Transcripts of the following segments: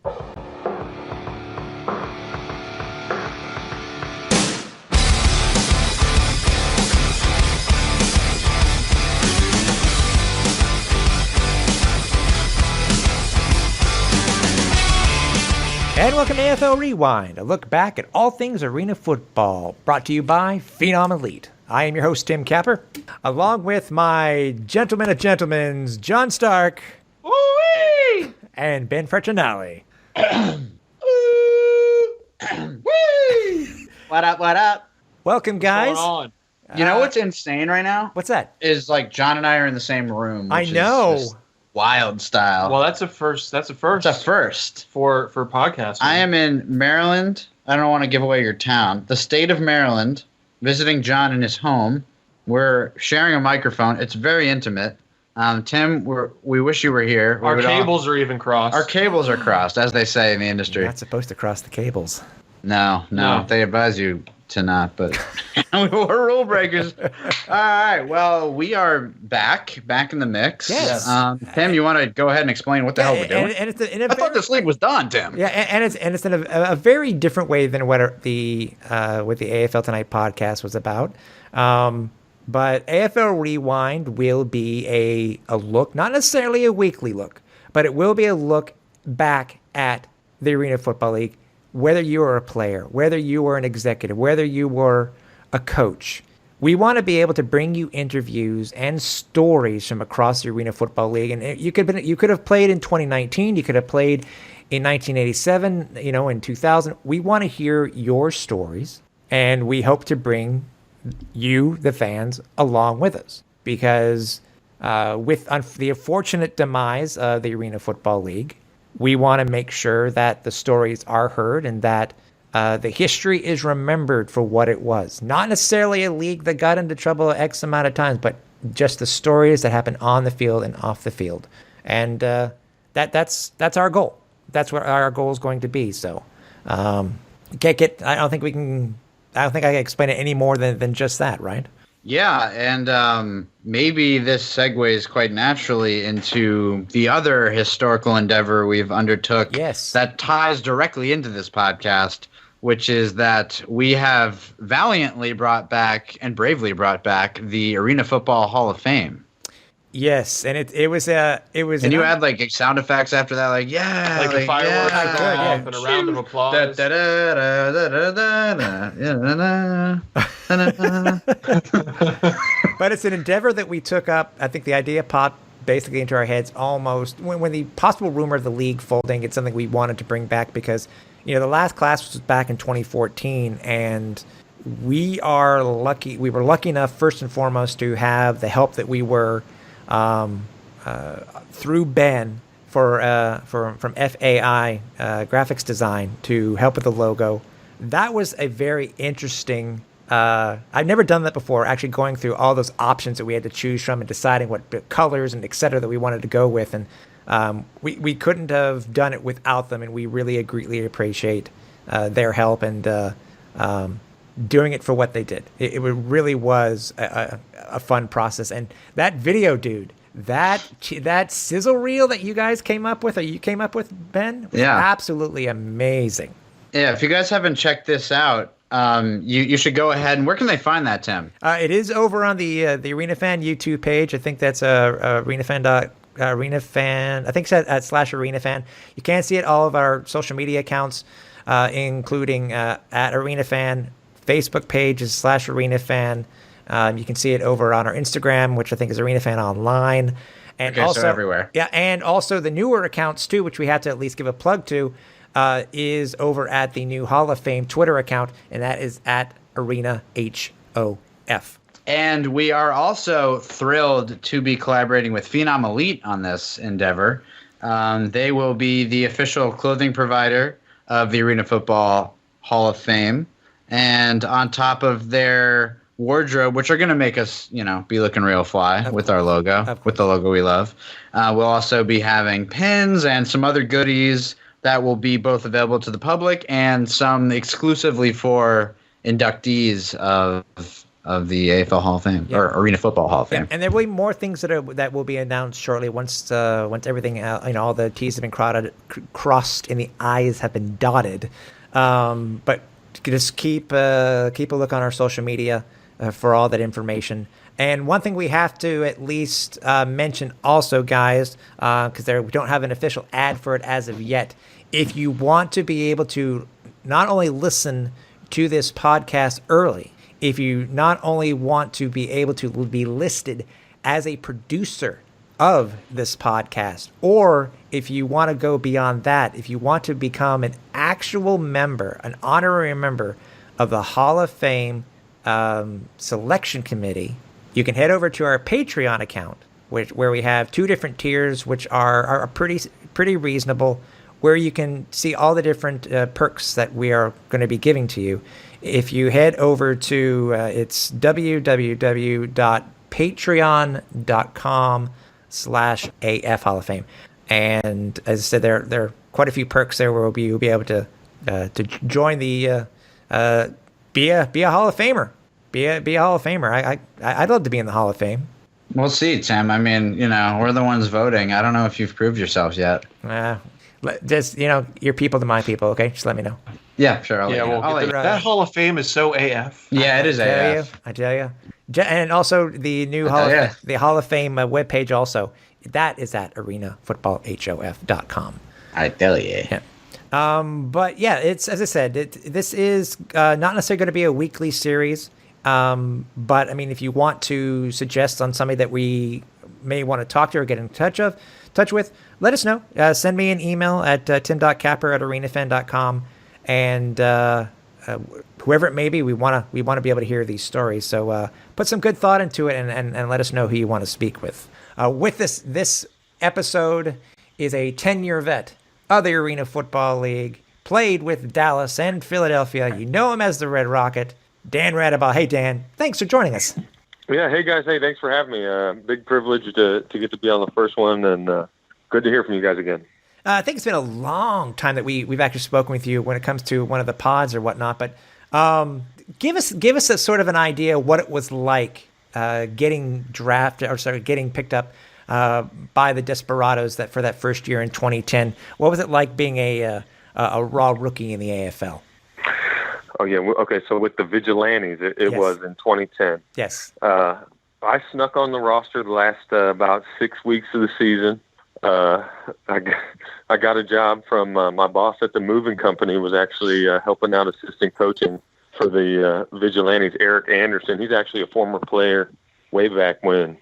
And welcome to AFL Rewind, a look back at all things arena football, brought to you by Phenom Elite. I am your host, Tim Capper, along with my gentleman of gentlemen, John Stark, Woo-wee! And Ben Freccianelli. What up, what up? Welcome, guys. What's going on? You know what's insane right now? What's that? Is like John and I are in the same room. I which know. Is just wild style. Well, that's a first. That's a first. It's a first. For podcasting. I am in Maryland. I don't want to give away your town. The state of Maryland, visiting John in his home. We're sharing a microphone. It's very intimate. Tim, we wish you were here. Our cables are even crossed. Our cables are crossed, as they say in the industry. You're not supposed to cross the cables. No. They advise you to not, but we're rule breakers. All right. Well, we are back in the mix. Yes. Tim, you want to go ahead and explain what the hell we're doing? I thought this league was done, Tim. Yeah, and it's in a very different way than what the AFL Tonight podcast was about. But AFL Rewind will be a look, not necessarily a weekly look, but it will be a look back at the Arena Football League. Whether you are a player, whether you were an executive, whether you were a coach, we want to be able to bring you interviews and stories from across the Arena Football League. And you could have played in 2019, you could have played in 1987, in 2000. We want to hear your stories, and we hope to bring you, the fans, along with us. Because with the unfortunate demise of the Arena Football League, we want to make sure that the stories are heard and that the history is remembered for what it was. Not necessarily a league that got into trouble X amount of times, but just the stories that happen on the field and off the field. And that's our goal. That's what our goal is going to be. So I don't think I can explain it any more than just that, right? Yeah, and maybe this segues quite naturally into the other historical endeavor we've undertook. Yes. That ties directly into this podcast, which is that we have valiantly brought back and bravely brought back the Arena Football Hall of Fame. Yes, and it was. And you had like sound effects after that, like like a fireworks going off and a round of applause. But it's an endeavor that we took up. I think the idea popped basically into our heads almost when the possible rumor of the league folding. It's something we wanted to bring back because the last class was back in 2014, and we were lucky enough first and foremost to have the help that we were through Ben from FAI graphics design to help with the logo. That was a very interesting. I've never done that before, actually going through all those options that we had to choose from and deciding what colors and et cetera that we wanted to go with. And we couldn't have done it without them, and we really greatly appreciate their help and doing it for what they did. It really was a fun process. And that video, dude, that sizzle reel that you guys came up with, or you came up with, Ben, was absolutely amazing. Yeah, if you guys haven't checked this out, you should go ahead. And where can they find that, Tim? It is over on the Arena Fan YouTube page. I think that's arenafan. I think it's at /ArenaFan. You can see it all of our social media accounts, including at ArenaFan. Facebook page is /ArenaFan. You can see it over on our Instagram, which I think is ArenaFan Online. And also so everywhere. Yeah, and also the newer accounts too, which we have to at least give a plug to, is over at the new Hall of Fame Twitter account, and that is at ArenaHOF. And we are also thrilled to be collaborating with Phenom Elite on this endeavor. They will be the official clothing provider of the Arena Football Hall of Fame. And on top of their wardrobe, which are going to make us, be looking real fly with our logo, with the logo we love, we'll also be having pins and some other goodies that will be both available to the public and some exclusively for inductees of of the AFL Hall of Fame or Arena Football Hall of Fame. And there will be more things that will be announced shortly once everything all the T's have been crossed and the I's have been dotted. But just keep a look on our social media for all that information. And one thing we have to at least mention also, guys, because we don't have an official ad for it as of yet. If you want to be able to not only listen to this podcast early, if you not only want to be able to be listed as a producer of this podcast, or if you want to go beyond that, if you want to become an actual member, an honorary member of the Hall of Fame selection committee, you can head over to our Patreon account, where we have 2 different tiers, which are pretty reasonable, where you can see all the different perks that we are going to be giving to you. If you head over to it's www.patreon.com/AF Hall of Fame. And as I said, there are quite a few perks there where you'll be able to join the be a Hall of Famer. Be a Hall of Famer. I'd love to be in the Hall of Fame. We'll see, Tim. I mean, we're the ones voting. I don't know if you've proved yourselves yet. Just, your people to my people, okay? Just let me know. Yeah, sure. That Hall of Fame is so AF. Yeah, it is AF. I tell you. And also the new Hall of Fame webpage also. That is at arenafootballhof.com. I tell you. Yeah. But yeah, it's, as I said, this is not necessarily going to be a weekly series. But I mean, if you want to suggest on somebody that we may want to talk to or get in touch with, let us know. Send me an email at tim.capper@arenafen.com, and whoever it may be, we want to be able to hear these stories. So put some good thought into it, and let us know who you want to speak with. With this episode is a 10-year vet of the Arena Football League, played with Dallas and Philadelphia. You know him as the Red Rocket, Dan Raudabaugh. Hey, Dan, thanks for joining us. Yeah, hey, guys. Hey, thanks for having me. Big privilege to get to be on the first one, and good to hear from you guys again. I think it's been a long time that we've actually spoken with you when it comes to one of the pods or whatnot, but give us a sort of an idea what it was like getting picked up by the Desperados for that first year in 2010. What was it like being a raw rookie in the AFL? Oh, yeah. Okay, so with the Vigilantes, it Yes. was in 2010. Yes. I snuck on the roster the last about 6 weeks of the season. I got a job from my boss at the moving company, was actually helping out assistant coaching for the Vigilantes, Eric Anderson. He's actually a former player way back when,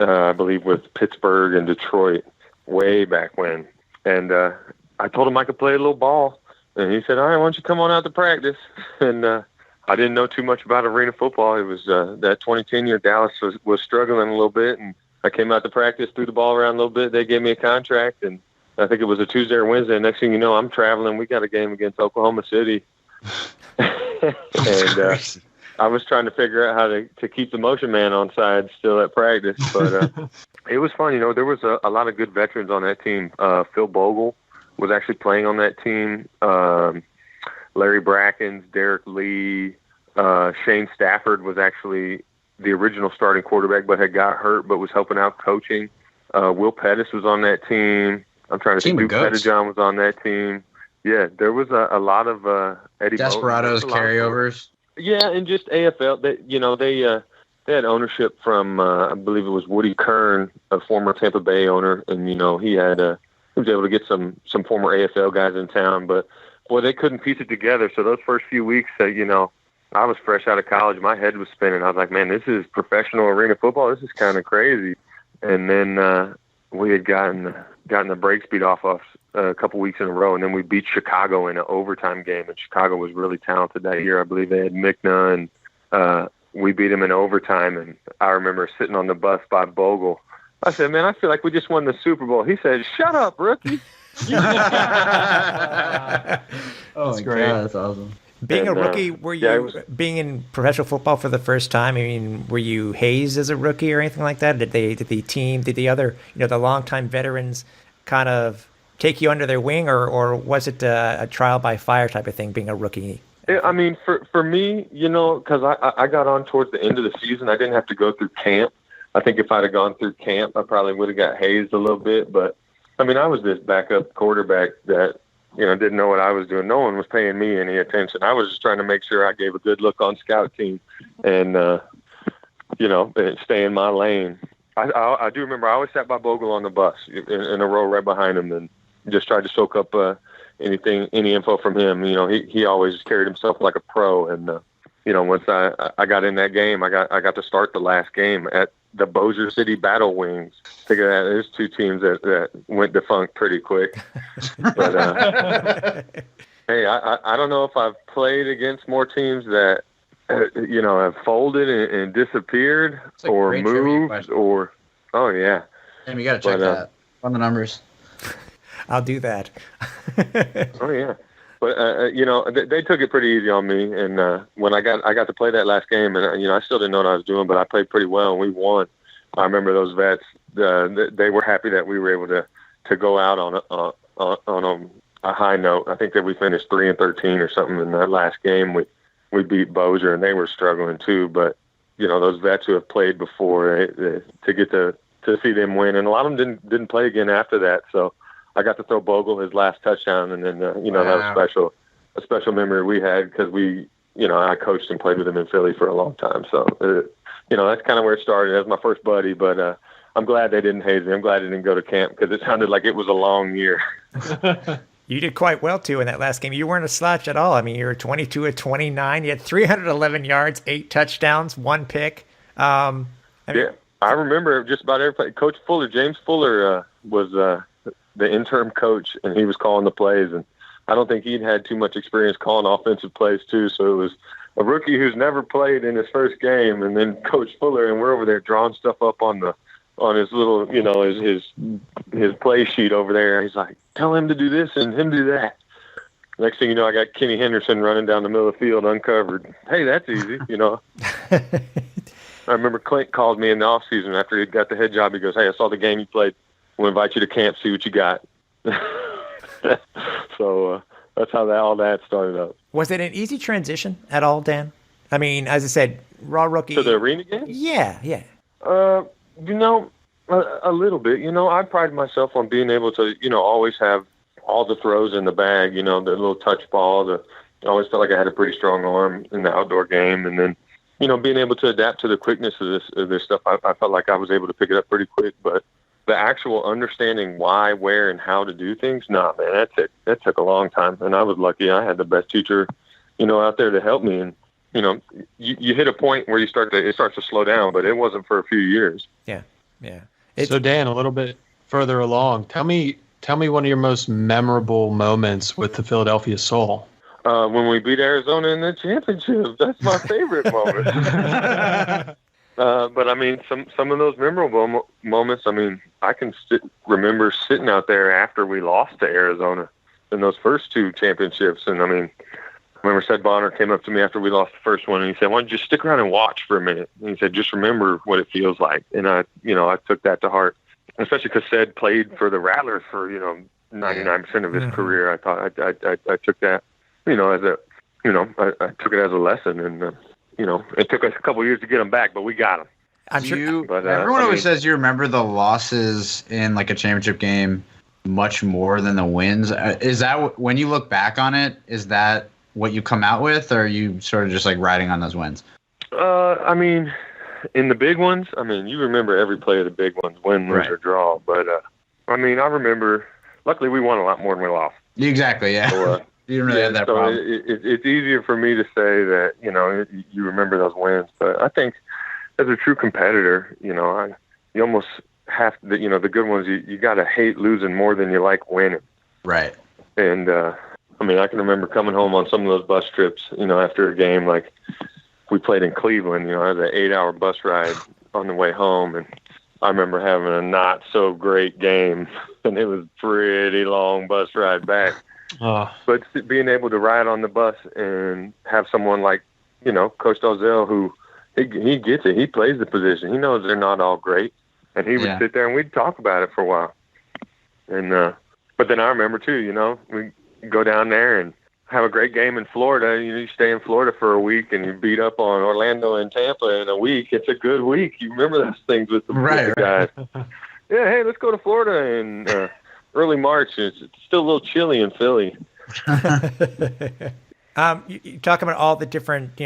I believe with Pittsburgh and Detroit, way back when. And I told him I could play a little ball. And he said, all right, why don't you come on out to practice? And I didn't know too much about arena football. It was that 2010 year Dallas was struggling a little bit. And I came out to practice, threw the ball around a little bit. They gave me a contract. And I think it was a Tuesday or Wednesday. Next thing you know, I'm traveling. We got a game against Oklahoma City. And I was trying to figure out how to keep the motion man on side still at practice. But it was fun. There was a lot of good veterans on that team. Phil Bogle was actually playing on that team. Larry Brackens, Derek Lee, Shane Stafford was actually the original starting quarterback, but had got hurt, but was helping out coaching. Will Pettis was on that team. I'm trying to think. Duke Pettijohn was on that team. Yeah, there was a lot of Eddie Desperados carryovers. Yeah, and just AFL. They had ownership from I believe it was Woody Kern, a former Tampa Bay owner, and he was able to get some former AFL guys in town, but boy, they couldn't piece it together. So those first few weeks, I was fresh out of college. My head was spinning. I was like, man, this is professional arena football. This is kind of crazy. And then we had gotten the brakes beat off us a couple weeks in a row, and then we beat Chicago in an overtime game. And Chicago was really talented that year. I believe they had Mickna, and we beat them in overtime. And I remember sitting on the bus by Bogle. I said, man, I feel like we just won the Super Bowl. He said, shut up, rookie. Oh, that's great. God, that's awesome. Being a rookie, being in professional football for the first time? I mean, were you hazed as a rookie or anything like that? Did the other, the longtime veterans kind of take you under their wing, or was it a trial by fire type of thing, being a rookie I mean, for me, because I got on towards the end of the season, I didn't have to go through camp. I think if I'd have gone through camp, I probably would have got hazed a little bit. But, I mean, I was this backup quarterback that, didn't know what I was doing. No one was paying me any attention. I was just trying to make sure I gave a good look on scout team and, and stay in my lane. I do remember I always sat by Bogle on the bus in a row right behind him and just tried to soak up any info from him. He always carried himself like a pro. And, once I got in that game, I got to start the last game at the Bossier City Battle Wings. Think of that. There's two teams that went defunct pretty quick. But, hey, I don't know if I've played against more teams that, have folded and disappeared or moved or, oh, yeah. Damn, you got to check that on the numbers. I'll do that. Oh, yeah. But, they took it pretty easy on me. And when I got to play that last game, and, I still didn't know what I was doing, but I played pretty well and we won. I remember those vets, they were happy that we were able to go out on a high note. I think that we finished 3-13 or something in that last game. We beat Bossier, and they were struggling too. But those vets who have played before, to get to see them win, and a lot of them didn't play again after that. So I got to throw Bogle his last touchdown, and then that was a special memory we had because I coached and played with him in Philly for a long time. So that's kind of where it started. That was my first buddy, but I'm glad they didn't haze me. I'm glad I didn't go to camp because it sounded like it was a long year. You did quite well, too, in that last game. You weren't a slouch at all. I mean, you were 22 of 29. You had 311 yards, 8 touchdowns, 1 pick. Yeah, I remember just about every play. Coach Fuller, James Fuller, was the interim coach, and he was calling the plays. And I don't think he'd had too much experience calling offensive plays, too. So it was a rookie who's never played in his first game, and then Coach Fuller, and we're over there drawing stuff up on his little, his play sheet over there. He's like, tell him to do this and him do that. Next thing you know, I got Kenny Henderson running down the middle of the field uncovered. Hey, that's easy, I remember Clint called me in the offseason after he got the head job. He goes, hey, I saw the game you played. We'll invite you to camp, see what you got. So that's how all that started up. Was it an easy transition at all, Dan? I mean, as I said, raw rookie. To the arena game? Yeah. A little bit. I pride myself on being able to, always have all the throws in the bag, the little touch ball. I always felt like I had a pretty strong arm in the outdoor game. And then, being able to adapt to the quickness of this stuff, I felt like I was able to pick it up pretty quick. But the actual understanding why, where, and how to do things, man, that took a long time. And I was lucky. I had the best teacher, out there to help me. And, you hit a point where it starts to slow down, but it wasn't for a few years. Yeah. So Dan, a little bit further along, tell me one of your most memorable moments with the Philadelphia Soul. When we beat Arizona in the championship, that's my favorite moment. But I mean, some of those memorable moments. I mean, I can remember sitting out there after we lost to Arizona in those first 2 championships, and I mean, I remember Sed Bonner came up to me after we lost the first one, and he said, "Why don't you just stick around and watch for a minute?" And he said, "Just remember what it feels like." And I took that to heart, especially because Sed played for the Rattlers for 99% of his career. I thought I took that, as a, I took it as a lesson, and it took us a couple of years to get him back, but we got him. I'm sure. Everyone always says you remember the losses in like a championship game much more than the wins. Is that when you look back on it? Is that what you come out with, or are you sort of just like riding on those wins? I mean, in the big ones, I mean, you remember every play of the big ones, win, lose, or draw. But I mean, I remember. Luckily, we won a lot more than we lost. Exactly. Yeah. So, you didn't really have that problem. It's easier for me to say that you remember those wins, but I think as a true competitor, you almost have to. The good ones, you got to hate losing more than you like winning. Right. And I mean, I can remember coming home on some of those bus trips, after a game, like we played in Cleveland, I had an 8-hour bus ride on the way home, and I remember having a not so great game, and it was a pretty long bus ride back. But being able to ride on the bus and have someone like, Coach Dalzell, who he gets it. He plays the position. He knows they're not all great. And he would sit there and we'd talk about it for a while. And but then I remember too, we go down there and have a great game in Florida. You stay in Florida for a week and you beat up on Orlando and Tampa in a week. It's a good week. You remember those things with the guys. Yeah, hey, let's go to Florida in early March. It's still a little chilly in Philly. You talk about all the different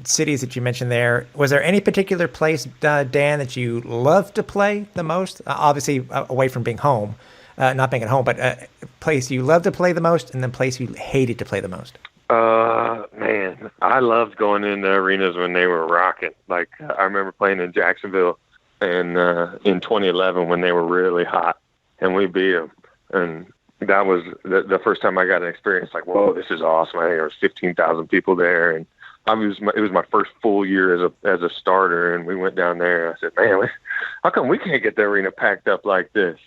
cities that you mentioned there. Was there any particular place, Dan, that you loved to play the most? Obviously, away from being home. Not being at home, but a place you loved to play the most and then place you hated to play the most? Man, I loved going in the arenas when they were rocking. Like, I remember playing in Jacksonville and in 2011 when they were really hot, and we beat them. And that was the first time I got an experience like, whoa, this is awesome. I think there was 15,000 people there, and it was my first full year as a starter, and we went down there, and I said, man, how come we can't get the arena packed up like this?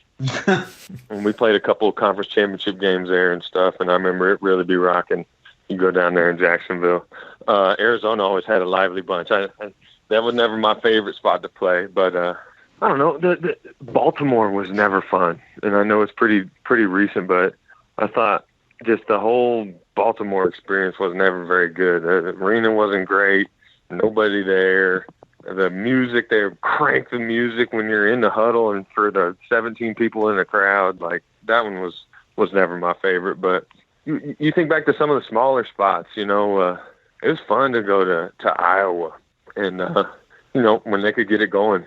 And we played a couple of conference championship games there and stuff, and I remember it really be rocking. You go down there in Jacksonville. Arizona always had a lively bunch. That was never my favorite spot to play, but I don't know. The Baltimore was never fun, and I know it's pretty recent, but I thought just the whole Baltimore experience was never very good. The arena wasn't great. Nobody there. The music, they crank the music when you're in the huddle, and for the 17 people in the crowd, like that one was never my favorite. But you think back to some of the smaller spots, it was fun to go to Iowa, and when they could get it going,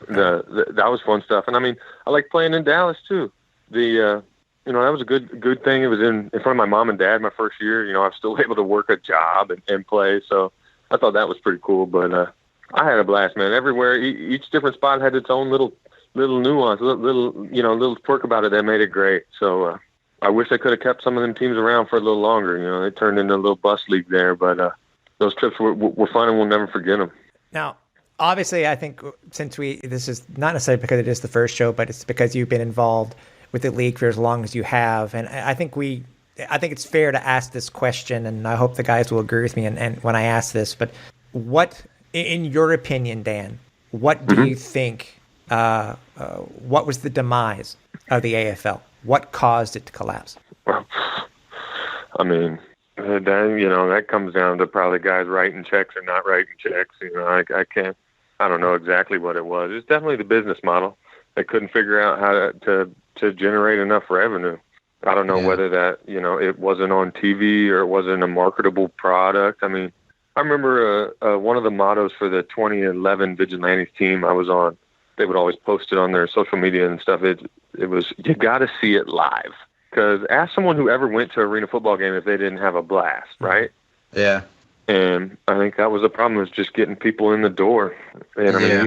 that was fun stuff. And I mean, I like playing in Dallas too. That was a good thing. It was in front of my mom and dad my first year. I was still able to work a job and play, so I thought that was pretty cool. But I had a blast, man. Everywhere, each different spot had its own little nuance, little quirk about it that made it great. So I wish I could have kept some of them teams around for a little longer. They turned into a little bus league there, but those trips were fun, and we'll never forget them. Now, obviously, I think since this is not necessarily because it is the first show, but it's because you've been involved with the league for as long as you have, and I think it's fair to ask this question, and I hope the guys will agree with me. And when I ask this, but what, in your opinion, Dan, what do you think? What was the demise of the AFL? What caused it to collapse? Well, I mean, that comes down to probably guys writing checks or not writing checks. I don't know exactly what it was. It's definitely the business model. They couldn't figure out how to generate enough revenue. I don't know whether that, it wasn't on TV or it wasn't a marketable product. I mean, I remember one of the mottos for the 2011 Vigilantes team I was on, they would always post it on their social media and stuff. It was, you got to see it live. Because ask someone who ever went to an arena football game if they didn't have a blast, right? Yeah. And I think that was the problem, was just getting people in the door. And I mean,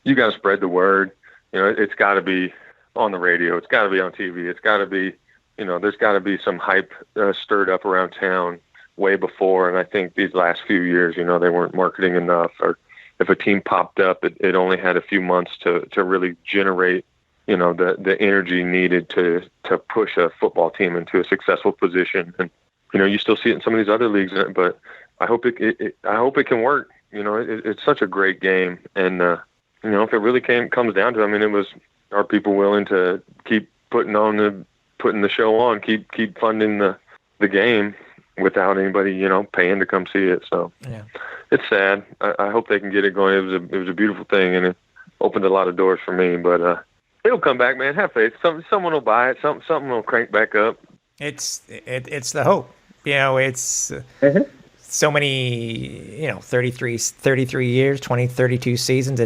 you gotta spread the word. It's got to be on the radio. It's got to be on TV. It's got to be, there's got to be some hype stirred up around town way before. And I think these last few years, they weren't marketing enough. Or if a team popped up, it only had a few months to really generate, the energy needed to push a football team into a successful position. And, you still see it in some of these other leagues, but I hope it can work. It's such a great game. And, if it really comes down to it, I mean, it was, are people willing to keep putting the show on, keep funding the game without anybody, paying to come see it. So it's sad. I hope they can get it going. It was a beautiful thing, and it opened a lot of doors for me, but, it'll come back, man. Have faith. Someone will buy it. Something will crank back up. It's the hope. It's so many, 33 years, 32 seasons.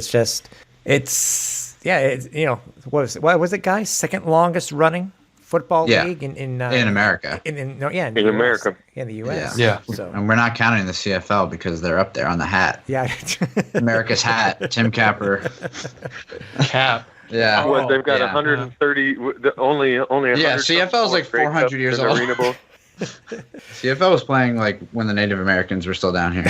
What was it, guys? Second longest running football league in America. In America. In the U.S. Yeah. So. And we're not counting the CFL because they're up there on the hat. Yeah. America's hat. Tim Capper. Cap. Yeah. Well, they've got 130. Only 100. Yeah, CFL is like 400 years old. CFL was playing like when the Native Americans were still down here.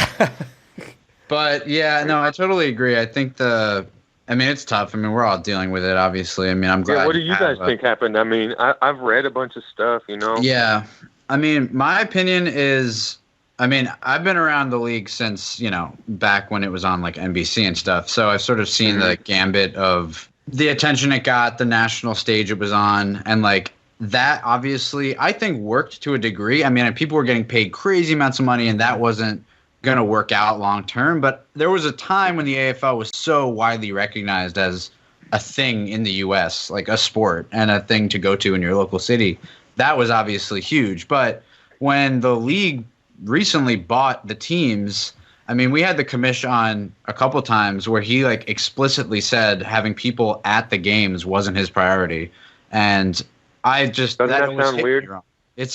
But yeah, no, I totally agree. I think it's tough. I mean, we're all dealing with it, obviously. I mean, I'm glad. Yeah, what do you guys think happened? I mean, I've read a bunch of stuff, Yeah. I mean, my opinion is, I've been around the league since, back when it was on like NBC and stuff. So I've sort of seen the gambit of the attention it got, the national stage it was on. And like, that obviously I think worked to a degree. I mean, people were getting paid crazy amounts of money, and that wasn't going to work out long term. But there was a time when the AFL was so widely recognized as a thing in the U.S., like a sport and a thing to go to in your local city. That was obviously huge. But when the league recently bought the teams, I mean, we had the commish on a couple times where he like explicitly said having people at the games wasn't his priority. And I just doesn't that sound weird? It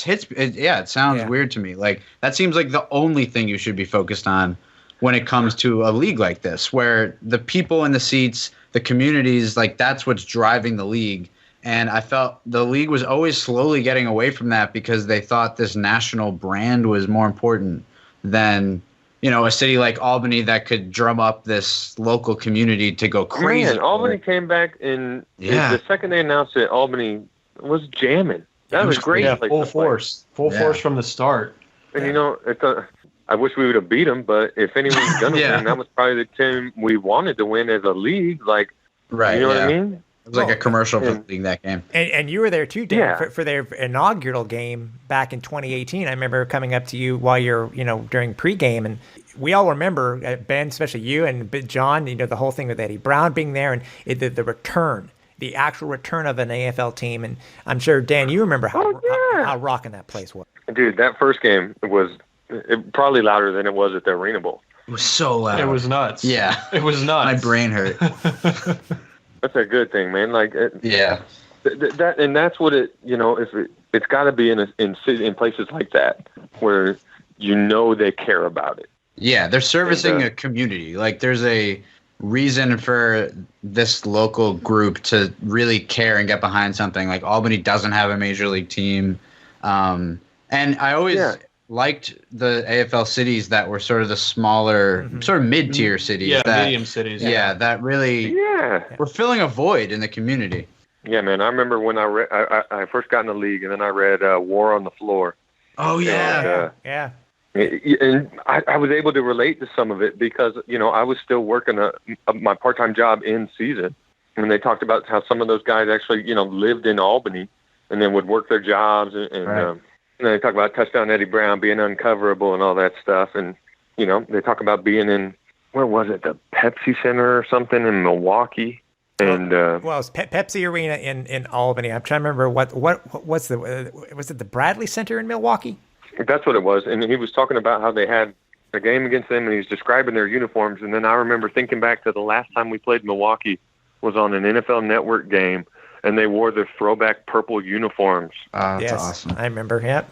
sounds weird to me. Like that seems like the only thing you should be focused on when it comes to a league like this, where the people in the seats, the communities, like that's what's driving the league. And I felt the league was always slowly getting away from that because they thought this national brand was more important than, a city like Albany that could drum up this local community to go crazy. Man, Albany came back the second they announced it, Albany was jamming. That was great. Yeah, full force from the start. And I wish we would have beat them, but if anyone's gonna win, that was probably the team we wanted to win as a league. Like, right? You know what I mean? It was like a commercial for league that game. And you were there too, Dan, for their inaugural game back in 2018. I remember coming up to you while you're, during pregame, and we all remember, Ben, especially you and John, the whole thing with Eddie Brown being there and the return, the actual return of an AFL team. And I'm sure, Dan, you remember how rocking that place was. Dude, that first game was probably louder than it was at the Arena Bowl. It was so loud. It was nuts. Yeah. It was nuts. My brain hurt. That's a good thing, man. Like, that, and that's what it. It's got to be in places like that where they care about it. Yeah, they're servicing a community. Like, there's a reason for this local group to really care and get behind something. Like, Albany doesn't have a major league team, and I always liked the AFL cities that were sort of the smaller, sort of mid-tier cities. Yeah, medium cities. Yeah, that really were filling a void in the community. Yeah, man. I remember when I first got in the league, and then I read War on the Floor. Oh, yeah. And I was able to relate to some of it because, I was still working my part-time job in season. And they talked about how some of those guys actually, lived in Albany and then would work their jobs and they talk about touchdown Eddie Brown being uncoverable and all that stuff. And, they talk about being in, where was it, the Pepsi Center or something in Milwaukee. And well, it's Pepsi Arena in Albany. I'm trying to remember was it the Bradley Center in Milwaukee? That's what it was. And he was talking about how they had a game against them, and he was describing their uniforms. And then I remember thinking back to the last time we played Milwaukee was on an NFL Network game, and they wore their throwback purple uniforms. That's awesome. I remember. Yep.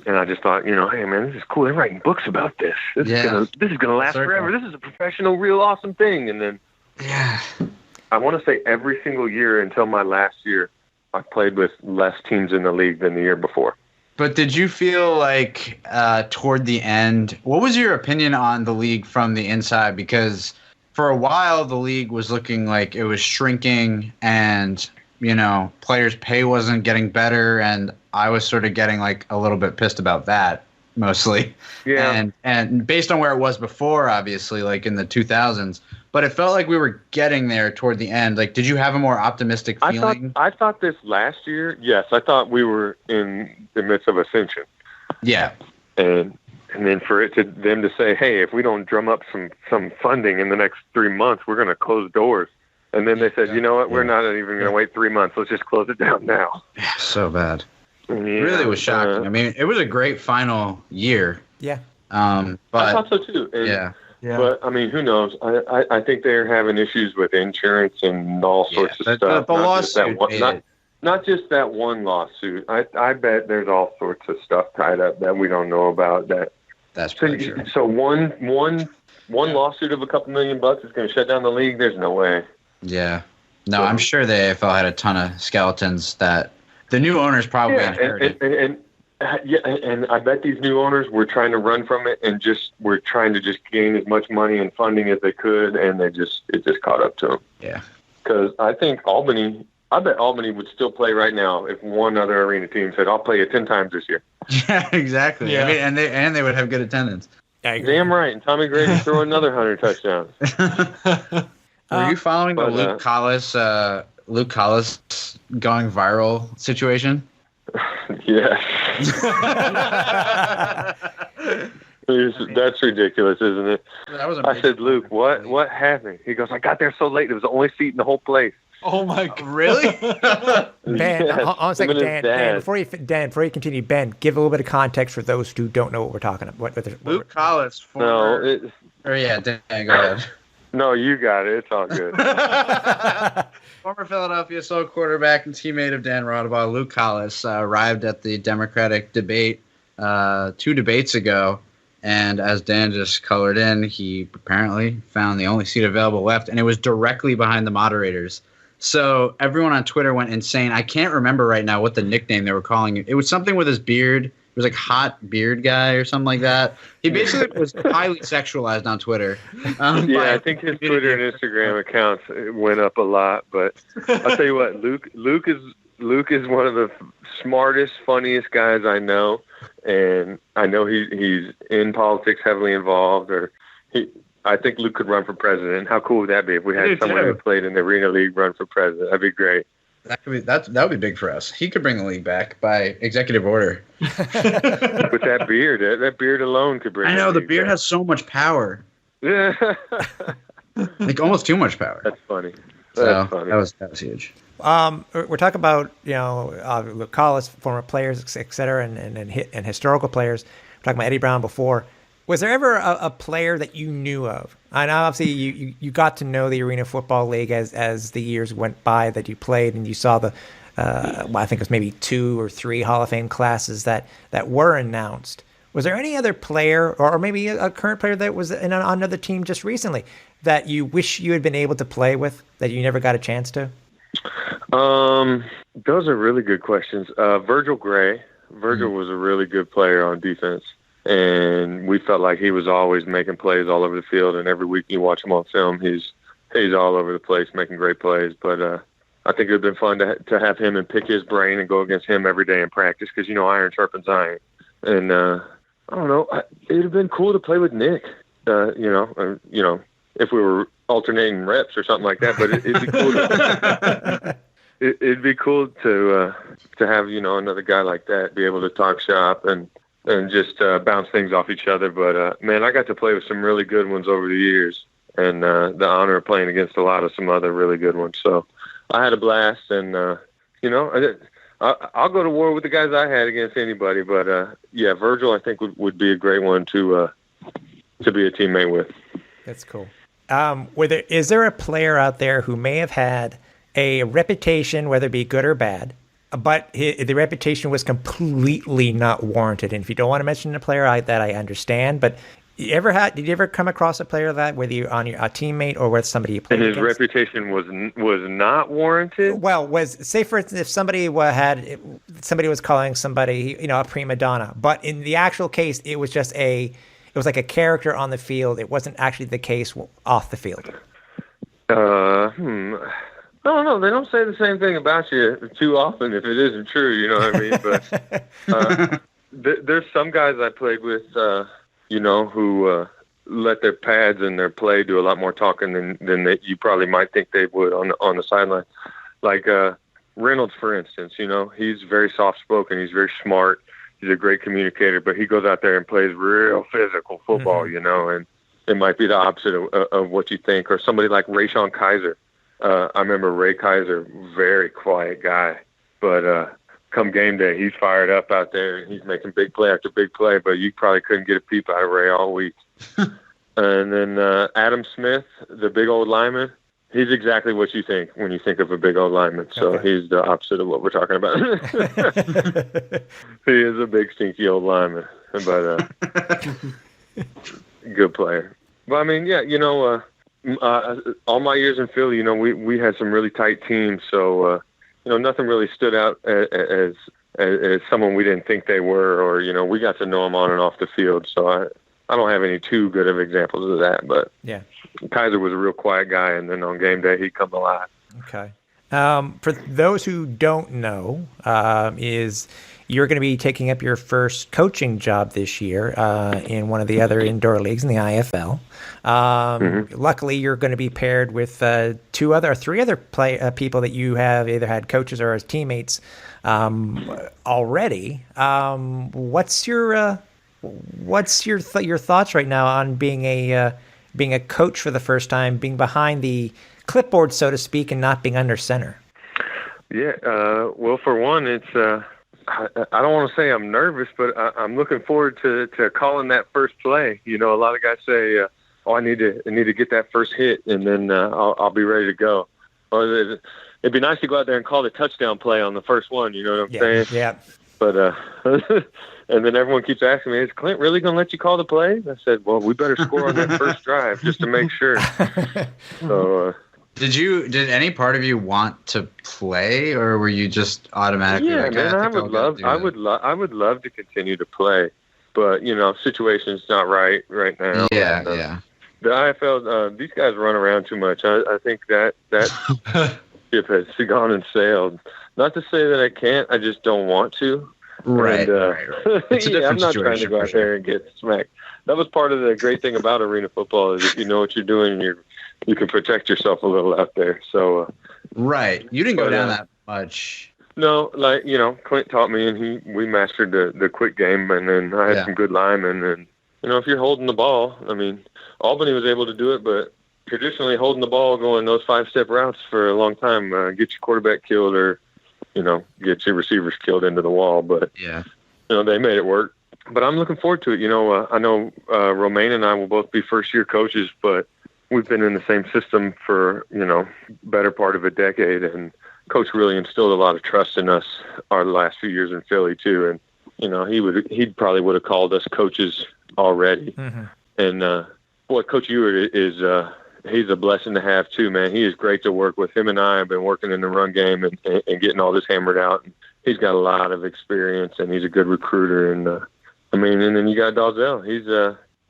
And I just thought, hey, man, this is cool. They're writing books about this. This is gonna last forever. This is a professional, real awesome thing. And then, I want to say every single year until my last year, I played with less teams in the league than the year before. But did you feel like toward the end, what was your opinion on the league from the inside? Because for a while, the league was looking like it was shrinking and, players' pay wasn't getting better. And I was sort of getting like a little bit pissed about that mostly. Yeah. And based on where it was before, obviously, like in the 2000s. But it felt like we were getting there toward the end. Like, did you have a more optimistic feeling? I thought this last year, yes. I thought we were in the midst of ascension. Yeah. And then for them to say, hey, if we don't drum up some funding in the next 3 months, we're going to close doors. And then they said, you know what, we're not even going to wait 3 months. Let's just close it down now. Yeah, so bad. It really was shocking. I mean, it was a great final year. Yeah. But I thought so too. And, yeah. But, I mean, who knows? I think they're having issues with insurance and all sorts of stuff. The lawsuit. Not just that one lawsuit. I bet there's all sorts of stuff tied up that we don't know about. That's pretty true. So one lawsuit of a couple $1 million is going to shut down the league? There's no way. Yeah. No, I'm sure the AFL had a ton of skeletons that the new owners probably inherited. And I bet these new owners were trying to run from it and were trying to just gain as much money and funding as they could, and it just caught up to them. Yeah. Because I bet Albany would still play right now if one other arena team said, "I'll play you 10 times this year." Yeah, exactly. Yeah. I mean, and they would have good attendance. Damn right. And Tommy Grady throw another 100 touchdowns. Were you following the Luke Collis Luke Collis going viral situation? Yes. That's ridiculous, isn't it? That was I said, Luke, what happened? He goes, I got there so late. It was the only seat in the whole place. Oh my God. Really? Ben, Yes, on a second, him and his Dan, dad. before you continue, Ben, give a little bit of context for those who don't know what we're talking about. Luke Collis, former. Dan, go ahead. No, you got it. It's all good. Former Philadelphia Soul quarterback and teammate of Dan Raudabaugh, Luke Collis, arrived at the Democratic debate 2 debates ago. And as Dan just colored in, he apparently found the only seat available left, and it was directly behind the moderators. So everyone on Twitter went insane. I can't remember right now what the nickname they were calling it. It was something with his beard. It was like Hot Beard Guy or something like that. He basically was highly sexualized on Twitter. I think his Twitter and Instagram accounts went up a lot. But I'll tell you what, Luke is one of the smartest, funniest guys I know. And I know he's in politics, heavily involved. I think Luke could run for president. How cool would that be if we had someone who played in the Arena League run for president? That'd be great. That would be big for us. He could bring the league back by executive order. With that beard alone could bring. I know the beard has so much power. Yeah, like almost too much power. That's funny. That was huge. We're talking about Luke Collis, former players, et cetera, and historical players. We're talking about Eddie Brown before. Was there ever a player that you knew of? And obviously, you got to know the Arena Football League as the years went by that you played, and you saw the I think it was maybe 2 or 3 Hall of Fame classes that were announced. Was there any other player, or maybe a current player that was on another team just recently that you wish you had been able to play with that you never got a chance to? Those are really good questions. Virgil Gray. Virgil was a really good player on defense, and we felt like he was always making plays all over the field. And every week you watch him on film, he's all over the place making great plays. But I think it would have been fun to have him and pick his brain and go against him every day in practice because iron sharpens iron. And I don't know, it would have been cool to play with Nick. If we were alternating reps or something like that. But it'd be cool. It'd be cool to have another guy like that be able to talk shop and just bounce things off each other. But man, I got to play with some really good ones over the years, and the honor of playing against a lot of some other really good ones. So I had a blast, and I'll go to war with the guys I had against anybody. But Virgil I think would be a great one to be a teammate with. That's cool. Is there a player out there who may have had a reputation, whether it be good or bad, but the reputation was completely not warranted? And if you don't want to mention a player like that, I understand. But did you ever come across a player that, whether you're on a teammate or with somebody you played against? And his reputation was not warranted? Well, say for instance, if somebody was calling somebody, a prima donna, but in the actual case, it was just it was like a character on the field. It wasn't actually the case off the field. I don't know. They don't say the same thing about you too often if it isn't true. You know what I mean? But there's some guys I played with, who let their pads and their play do a lot more talking than you probably might think they would on the sideline. Like Reynolds, for instance. He's very soft-spoken. He's very smart. He's a great communicator, but he goes out there and plays real physical football, and it might be the opposite of what you think. Or somebody like Rayshon Kaiser. I remember Ray Kaiser, very quiet guy, but come game day, he's fired up out there, and he's making big play after big play, but you probably couldn't get a peep out of Ray all week. And then Adam Smith, the big old lineman, he's exactly what you think when you think of a big old lineman. So He's the opposite of what we're talking about. He is a big, stinky old lineman, but good player. But I mean, all my years in Philly, we had some really tight teams. So, nothing really stood out as someone we didn't think they were, or, we got to know them on and off the field. So I don't have any too good of examples of that, but Kaiser was a real quiet guy. And then on game day, he'd come alive. Okay. For those who don't know, is you're going to be taking up your first coaching job this year in one of the other indoor leagues in the IFL. Luckily, you're going to be paired with three other people that you have either had coaches or as teammates already. What's your thoughts right now on being a coach for the first time, being behind the clipboard, so to speak, and not being under center? Yeah, well, for one, it's I don't want to say I'm nervous, but I'm looking forward to calling that first play. You know, a lot of guys say, "Oh, I need to get that first hit, and then I'll be ready to go." Or it'd be nice to go out there and call the touchdown play on the first one. You know what I'm saying? Yeah. But and then everyone keeps asking me, "Is Clint really going to let you call the play?" I said, "Well, we better score on that first drive just to make sure." So. Did any part of you want to play, or were you just automatically? Yeah, like, man, I would love to continue to play, but you know, situation's not right now. Yeah. The IFL, these guys run around too much. I think that ship has gone and sailed. Not to say that I can't, I just don't want to. Right. It's a different I'm not trying to go out there and get smacked. That was part of the great thing about arena football is if you know what you're doing, you can protect yourself a little out there. So, right. You didn't go down that much. No, like, you know, Clint taught me and we mastered the quick game, and then I had some good linemen, and, you know, if you're holding the ball, I mean, Albany was able to do it, but traditionally holding the ball, going those 5-step routes for a long time, get your quarterback killed or, you know, get your receivers killed into the wall. But, you know, they made it work. But I'm looking forward to it. You know, I know Romaine and I will both be first-year coaches, but we've been in the same system for, you know, better part of a decade, and Coach really instilled a lot of trust in us our last few years in Philly too. And, you know, he probably would have called us coaches already. Mm-hmm. And, boy, Coach Ewart is, he's a blessing to have too, man. He is great to work with. Him and I have been working in the run game and getting all this hammered out. And he's got a lot of experience, and he's a good recruiter. And, I mean, and then you got Dalzell. He's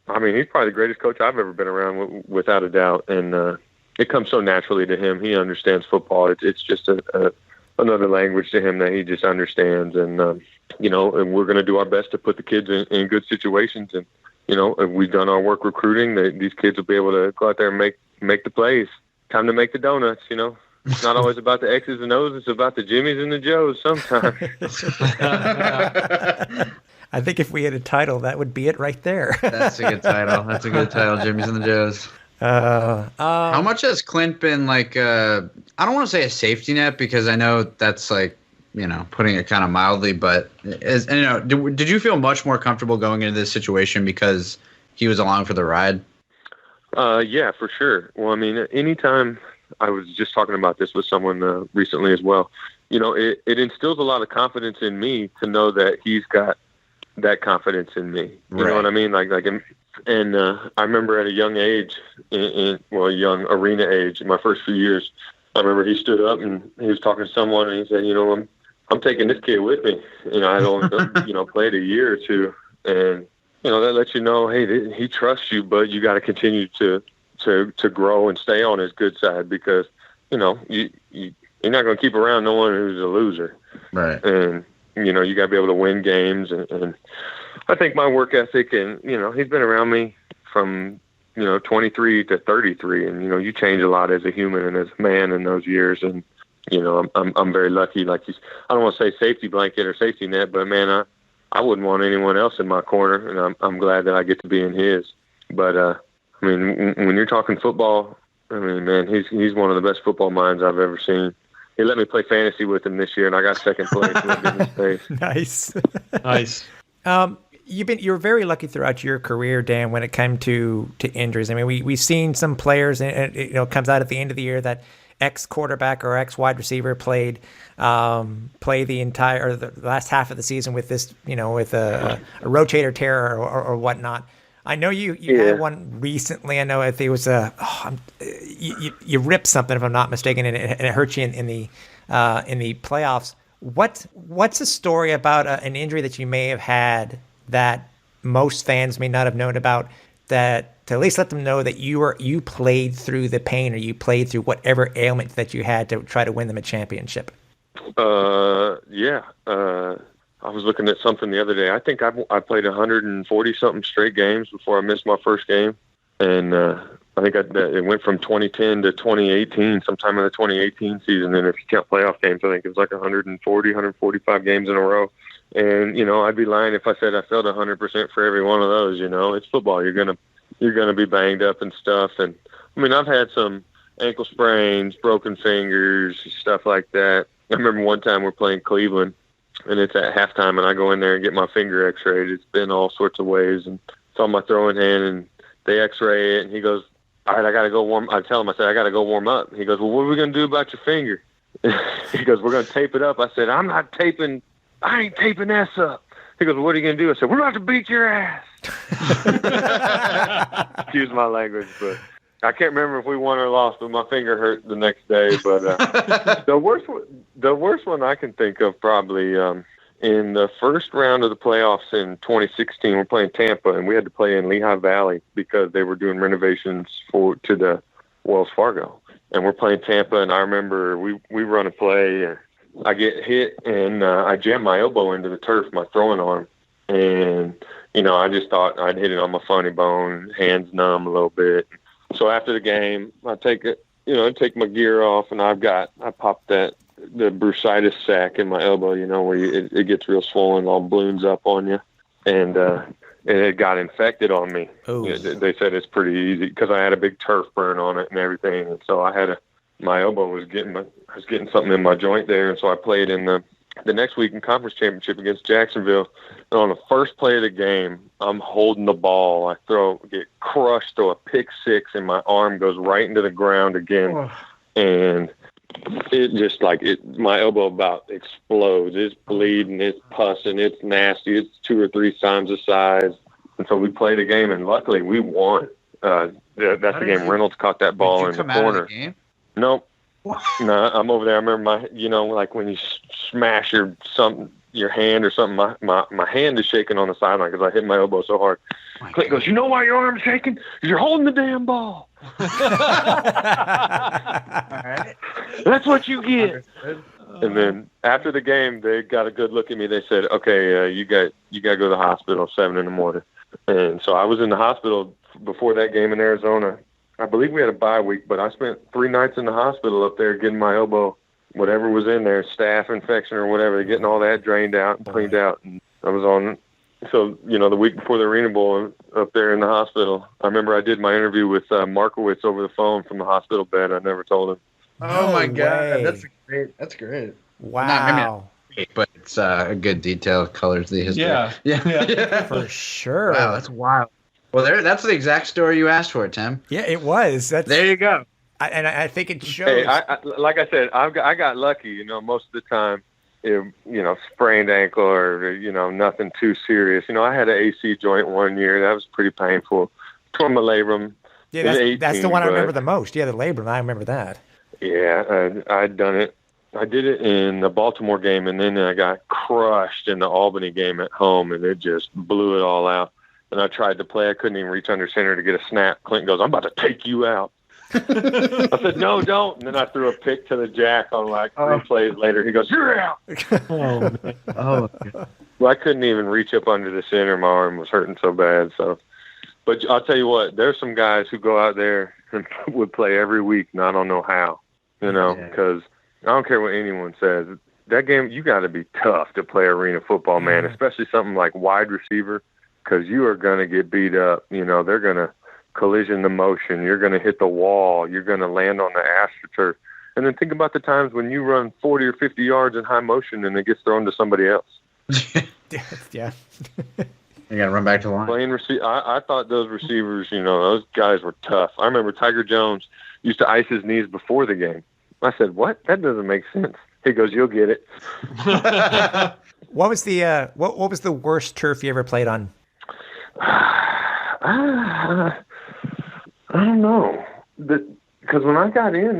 probably the greatest coach I've ever been around, without a doubt. And it comes so naturally to him. He understands football. It's just another language to him that he just understands. And, you know, and we're going to do our best to put the kids in good situations. And, you know, if we've done our work recruiting, these kids will be able to go out there and make the plays. Time to make the donuts, you know. It's not always about the X's and O's. It's about the Jimmys and the Joes sometimes. I think if we had a title, that would be it right there. That's a good title. Jimmy's and the Joes. How much has Clint been like, I don't want to say a safety net, because I know that's like, you know, putting it kind of mildly, but did you feel much more comfortable going into this situation because he was along for the ride? Yeah, for sure. Well, I mean, anytime, I was just talking about this with someone recently as well, you know, it instills a lot of confidence in me to know that he's got that confidence in me. You know what I mean? Like, and I remember at a young age, a young arena age, in my first few years, I remember he stood up and he was talking to someone, and he said, you know, I'm taking this kid with me. You know, I only, you know, played a year or two, and, you know, that lets you know, hey, he trusts you, but you got to continue to grow and stay on his good side, because, you know, you're not going to keep around no one who's a loser. Right. And, you know, you got to be able to win games. And I think my work ethic, and, you know, he's been around me from, you know, 23 to 33. And, you know, you change a lot as a human and as a man in those years. And, you know, I'm very lucky. Like, I don't want to say safety blanket or safety net, but, man, I wouldn't want anyone else in my corner. And I'm glad that I get to be in his. But, I mean, when you're talking football, I mean, man, he's one of the best football minds I've ever seen. He let me play fantasy with him this year, and I got second place. Nice. Nice. You're very lucky throughout your career, Dan, when it came to injuries. I mean, we've seen some players, and it comes out at the end of the year that X quarterback or X wide receiver play the entire or the last half of the season with this, you know, with a rotator tear or whatnot. I know you had one recently. I know if it was you ripped something, if I'm not mistaken, and it hurt you in the playoffs. What's the story about an injury that you may have had that most fans may not have known about, that to at least let them know that you played through the pain, or you played through whatever ailment that you had to try to win them a championship? Yeah. I was looking at something the other day. I think I played 140 something straight games before I missed my first game, and I think it went from 2010 to 2018, sometime in the 2018 season. And if you count playoff games, I think it was like 140, 145 games in a row. And I'd be lying if I said I felt 100% for every one of those. It's football. You're gonna be banged up and stuff. And I mean, I've had some ankle sprains, broken fingers, stuff like that. I remember one time we're playing Cleveland, and it's at halftime, and I go in there and get my finger X-rayed. It's been all sorts of ways, and it's on my throwing hand, and they X-ray it, and he goes, "All right, I gotta go warm." I tell him, I said, "I gotta go warm up." He goes, "Well, what are we gonna do about your finger?" He goes, "We're gonna tape it up." I said, "I'm not taping. I ain't taping this up." He goes, "Well, what are you gonna do?" I said, "We're about to beat your ass." Excuse my language, but I can't remember if we won or lost. But my finger hurt the next day. But the worst one I can think of probably in the first round of the playoffs in 2016. We're playing Tampa, and we had to play in Lehigh Valley because they were doing renovations to the Wells Fargo. And we're playing Tampa, and I remember we run a play, and I get hit, and I jam my elbow into the turf, my throwing arm. And, I just thought I'd hit it on my funny bone, hands numb a little bit. So after the game, I take it, I take my gear off, and I popped the bursitis sac in my elbow, where it gets real swollen, all balloons up on you. And it got infected on me. They said it's pretty easy because I had a big turf burn on it and everything. And so my elbow was getting something in my joint there. And so I played in the next week in conference championship against Jacksonville. And on the first play of the game, I'm holding the ball. I get crushed, throw a pick six, and my arm goes right into the ground again. And it just my elbow about explodes. It's bleeding, it's pussing, it's nasty. It's 2 or 3 times the size. And so we played a game, and luckily we won. That's the game. Reynolds caught that ball in the corner. Out of the game? Nope. No, I'm over there. I remember like when you smash your hand or something, my hand is shaking on the sideline because I hit my elbow so hard. Clint goes, "You know why your arm's shaking? Because you're holding the damn ball." All right. That's what you get. And then after the game, they got a good look at me. They said, "Okay, you got to go to the hospital 7 a.m." And so I was in the hospital before that game in Arizona. I believe we had a bye week, but I spent 3 nights in the hospital up there getting my elbow, whatever was in there, staph infection or whatever, getting all that drained out and cleaned out. And I was on. So, the week before the Arena Bowl up there in the hospital, I remember I did my interview with Markowitz over the phone from the hospital bed. I never told him. Oh, my God. way. That's great. Wow. But it's a good detail, colors the history. Yeah. For sure. Wow, that's wild. Well, that's the exact story you asked for, Tim. Yeah, it was. There you go. I think it shows. Hey, like I said, I got lucky. Most of the time, sprained ankle or nothing too serious. I had an AC joint one year that was pretty painful. Tore my labrum. Yeah, that's the one I remember the most. Yeah, the labrum. I remember that. Yeah, I'd done it. I did it in the Baltimore game, and then I got crushed in the Albany game at home, and it just blew it all out. And I tried to play. I couldn't even reach under center to get a snap. Clinton goes, "I'm about to take you out." I said, "No, don't." And then I threw a pick to the jack on 3 plays later. He goes, "You're out." Oh. Well, I couldn't even reach up under the center. My arm was hurting so bad. So, but I'll tell you what, there's some guys who go out there and would play every week, and I don't know how, because I don't care what anyone says. That game, you got to be tough to play arena football, man, especially something like wide receiver, because you are going to get beat up. They're going to collision the motion. You're going to hit the wall. You're going to land on the AstroTurf. And then think about the times when you run 40 or 50 yards in high motion and it gets thrown to somebody else. Yeah. You got to run back to the line. Playing I thought those receivers, those guys were tough. I remember Tiger Jones used to ice his knees before the game. I said, "What? That doesn't make sense." He goes, "You'll get it." What was the what was the worst turf you ever played on? I don't know. Because when I got in,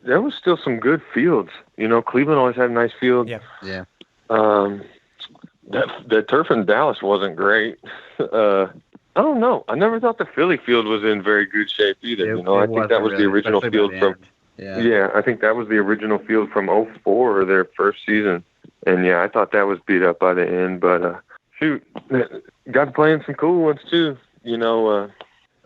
there was still some good fields. Cleveland always had nice fields. Yeah. That turf in Dallas wasn't great. I don't know. I never thought the Philly field was in very good shape either. I think that was the original field from. Yeah, I think that was the original field from '04, their first season. And yeah, I thought that was beat up by the end, but shoot, got to play in some cool ones too.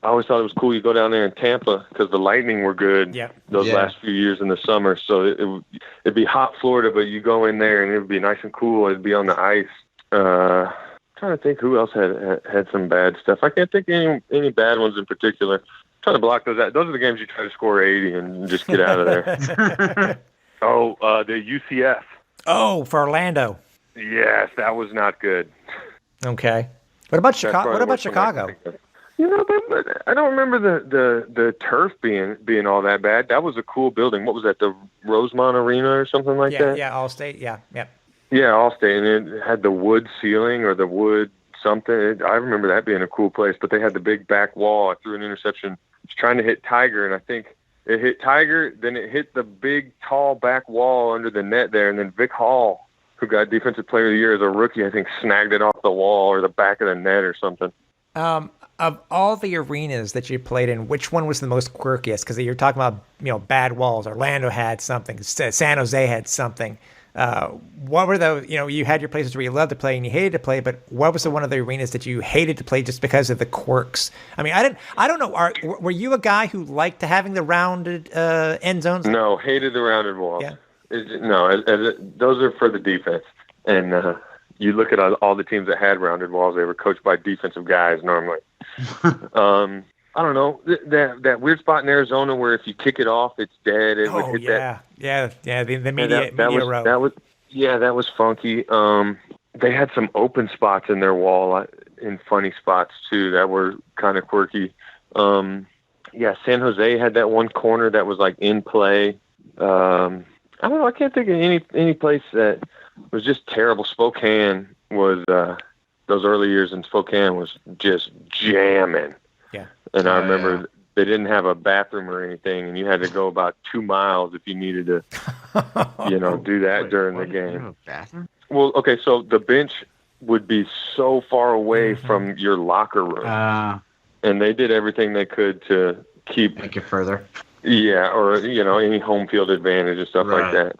I always thought it was cool. You go down there in Tampa because the Lightning were good those last few years in the summer. So it'd be hot Florida, but you go in there and it would be nice and cool. It'd be on the ice. Trying to think who else had some bad stuff. I can't think of any bad ones in particular. Trying to block those out. Those are the games you try to score 80 and just get out of there. The UCF. Oh, for Orlando. Yes, that was not good. Okay. What about Chicago? What about Chicago? I don't remember the turf being all that bad. That was a cool building. What was that? The Rosemont Arena or something like that? Yeah, Allstate. Yeah. Yeah, Allstate, and it had the wood ceiling or the wood something. I remember that being a cool place. But they had the big back wall. I threw an interception. I was trying to hit Tiger, and I think it hit Tiger. Then it hit the big tall back wall under the net there, and then Vic Hall, who got Defensive Player of the Year as a rookie, I think snagged it off the wall or the back of the net or something. Of all the arenas that you played in, which one was the most quirkiest? Because you're talking about bad walls. Orlando had something. San Jose had something. What were those? You had your places where you loved to play and you hated to play, but what was one of the arenas that you hated to play just because of the quirks? I mean, I don't know. Were you a guy who liked having the rounded end zones? No, hated the rounded walls. Yeah. Those are for the defense. And you look at all the teams that had rounded walls; they were coached by defensive guys normally. I don't know, that weird spot in Arizona where if you kick it off, it's dead. It would hit that. Yeah. The media row. That was funky. They had some open spots in their wall, in funny spots too, that were kind of quirky. San Jose had that one corner that was like in play. I don't know. I can't think of any place that was just terrible. Spokane was those early years in Spokane was just jamming. Yeah. And I remember they didn't have a bathroom or anything, and you had to go about 2 miles if you needed to, do that during the game. Bathroom? Well, okay, so the bench would be so far away from your locker room, and they did everything they could to make it further. Yeah, or any home field advantage and stuff like that.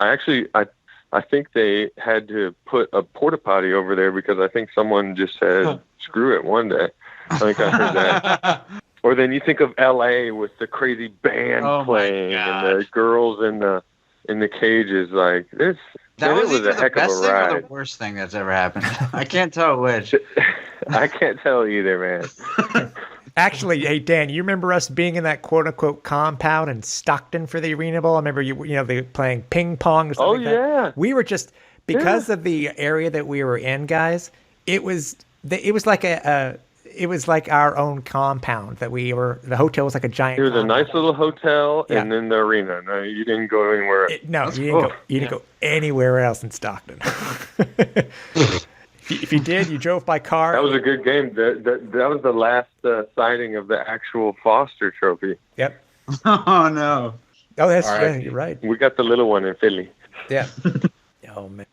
I think they had to put a porta potty over there because I think someone just said, "Screw it," one day. I think I heard that. Or then you think of L.A. with the crazy band playing and the girls in the cages. Like this, that was a heck of a ride. Or the worst thing that's ever happened. I can't tell which. I can't tell either, man. Actually, hey Dan, you remember us being in that quote unquote compound in Stockton for the Arena Bowl? I remember they playing ping pong or something like that. We were just because of the area that we were in, guys. It was like it was like our own compound that we were. The hotel was like a giant. It was compound. A nice little hotel, and then the arena. No, you didn't go anywhere. You didn't go anywhere else in Stockton. If you did, you drove by car. That was a good game. That was the last signing of the actual Foster Trophy. Yep. Oh no. Oh, that's right. You're right. We got the little one in Philly. Yeah. Oh man.